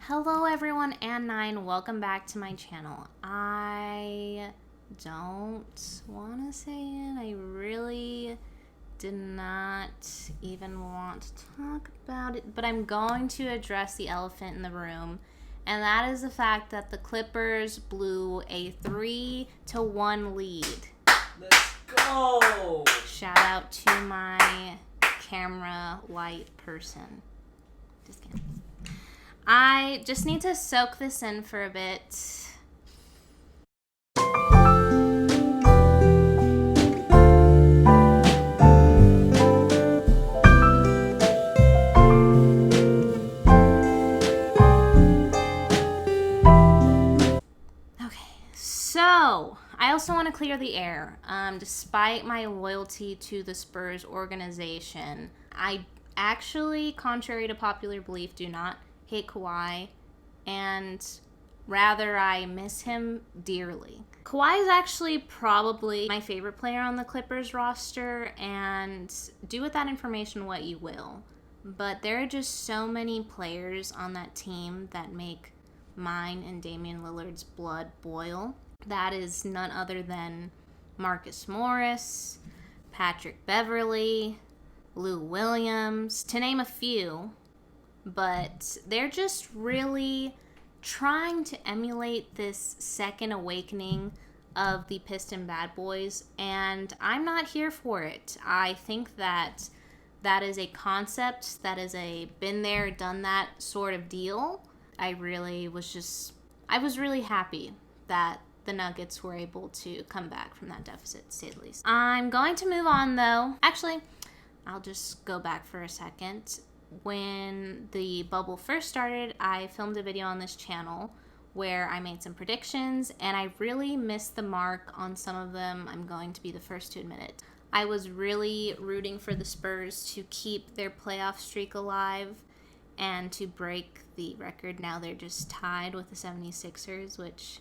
Hello everyone, and welcome back to my channel. I don't want to say it. I really did not even want to talk about it, but I'm going to address the elephant in the room, and that is the fact that the Clippers blew a 3-1 lead. Let's go! Shout out to my camera light person. Just kidding. I just need to soak this in for a bit. Okay, so I also want to clear the air. Despite my loyalty to the Spurs organization, I actually, contrary to popular belief, do not hate Kawhi, and rather I miss him dearly. Kawhi is actually probably my favorite player on the Clippers roster, and do with that information what you will. But there are just so many players on that team that make mine and Damian Lillard's blood boil. That is none other than Marcus Morris, Patrick Beverley, Lou Williams, to name a few. But they're just really trying to emulate this second awakening of the Piston Bad Boys, and I'm not here for it. I think that is a concept that is a been there, done that sort of deal. I was really happy that the Nuggets were able to come back from that deficit, to say the least. I'm going to move on, though. Actually, I'll just go back for a second. When the bubble first started, I filmed a video on this channel where I made some predictions, and I really missed the mark on some of them. I'm going to be the first to admit it. I was really rooting for the Spurs to keep their playoff streak alive and to break the record. Now they're just tied with the 76ers, which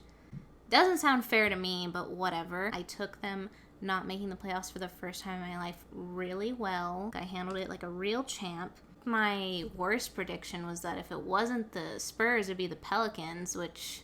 doesn't sound fair to me, but whatever. I took them not making the playoffs for the first time in my life really well. I handled it like a real champ. My worst prediction was that if it wasn't the Spurs, it'd be the Pelicans, which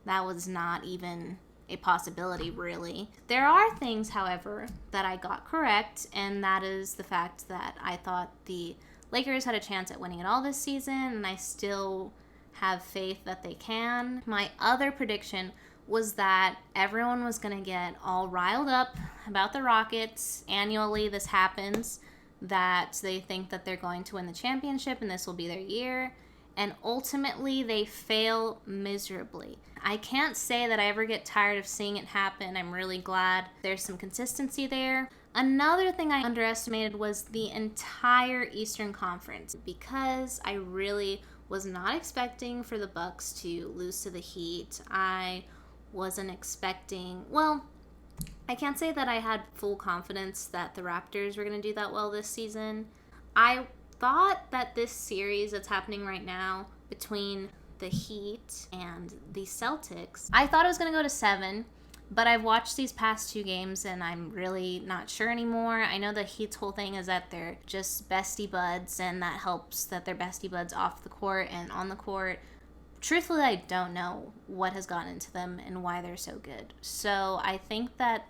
that was not even a possibility, really. There are things, however, that I got correct, and that is the fact that I thought the Lakers had a chance at winning it all this season, and I still have faith that they can. My other prediction was that everyone was going to get all riled up about the Rockets. Annually, this happens, that they think that they're going to win the championship and this will be their year, and ultimately they fail miserably. I can't say that I ever get tired of seeing it happen. I'm really glad there's some consistency there. Another thing I underestimated was the entire Eastern Conference, because I really was not expecting for the Bucks to lose to the Heat. I wasn't expecting, well, I can't say that I had full confidence that the Raptors were going to do that well this season. I thought that this series that's happening right now between the Heat and the Celtics, I thought it was going to go to 7, but I've watched these past 2 games and I'm really not sure anymore. I know the Heat's whole thing is that they're just bestie buds, and that helps that they're bestie buds off the court and on the court. Truthfully, I don't know what has gotten into them and why they're so good. So I think that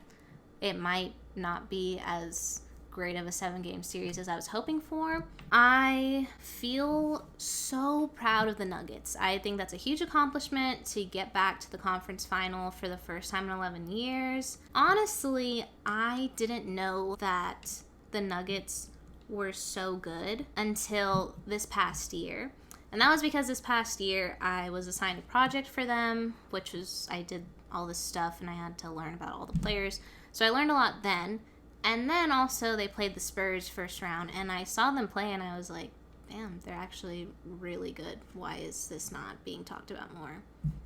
it might not be as great of a 7-game series as I was hoping for. I feel so proud of the Nuggets. I think that's a huge accomplishment to get back to the conference final for the first time in 11 years. Honestly, I didn't know that the Nuggets were so good until this past year. And that was because this past year I was assigned a project for them, which was, I did all this stuff and I had to learn about all the players. So I learned a lot then. And then also they played the Spurs first round, and I saw them play and I was like, damn, they're actually really good. Why is this not being talked about more?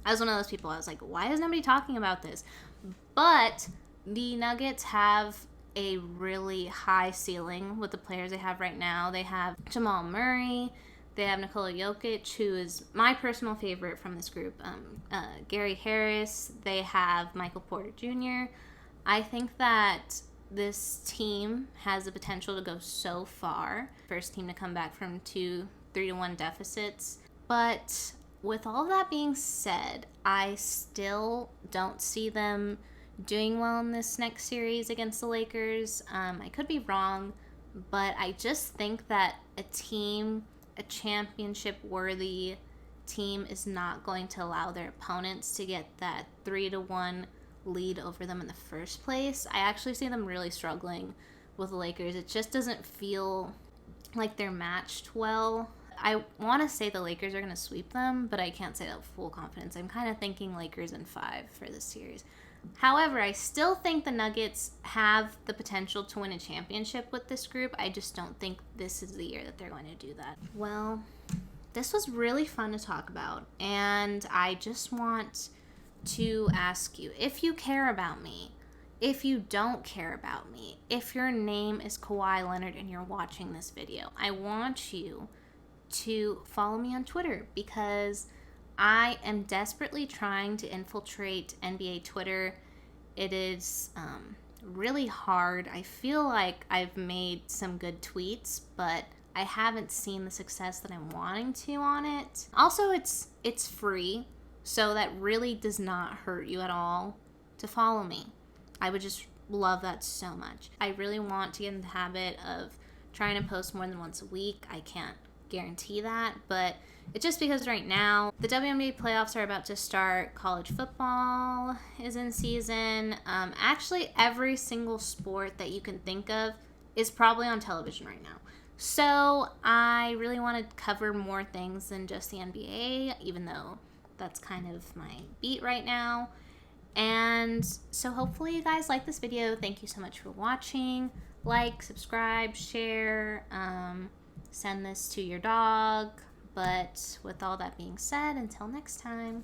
I was one of those people, I was like, why is nobody talking about this? But the Nuggets have a really high ceiling with the players they have right now. They have Jamal Murray. They have Nikola Jokic, who is my personal favorite from this group. Gary Harris. They have Michael Porter Jr. I think that this team has the potential to go so far. First team to come back from 2 3-1 deficits. But with all that being said, I still don't see them doing well in this next series against the Lakers. I could be wrong, but I just think that a championship worthy team, is not going to allow their opponents to get that 3-1 lead over them in the first place. I actually see them really struggling with the Lakers. It just doesn't feel like they're matched well. I want to say the Lakers are going to sweep them, but I can't say that with full confidence. I'm kind of thinking Lakers in 5 for this series. However, I still think the Nuggets have the potential to win a championship with this group. I just don't think this is the year that they're going to do that. Well, this was really fun to talk about, and I just want to ask you, if you care about me, if you don't care about me, if your name is Kawhi Leonard and you're watching this video, I want you to follow me on Twitter, because I am desperately trying to infiltrate NBA Twitter. It is really hard. I feel like I've made some good tweets, but I haven't seen the success that I'm wanting to on it. Also, it's free, so that really does not hurt you at all to follow me. I would just love that so much. I really want to get in the habit of trying to post more than once a week. I can't guarantee that, but it's just because right now the WNBA playoffs are about to start. College football is in season. Actually, every single sport that you can think of is probably on television right now. So I really want to cover more things than just the NBA, even though that's kind of my beat right now. And so hopefully you guys like this video. Thank you so much for watching. Like, subscribe, share, send this to your dog. But with all that being said, until next time.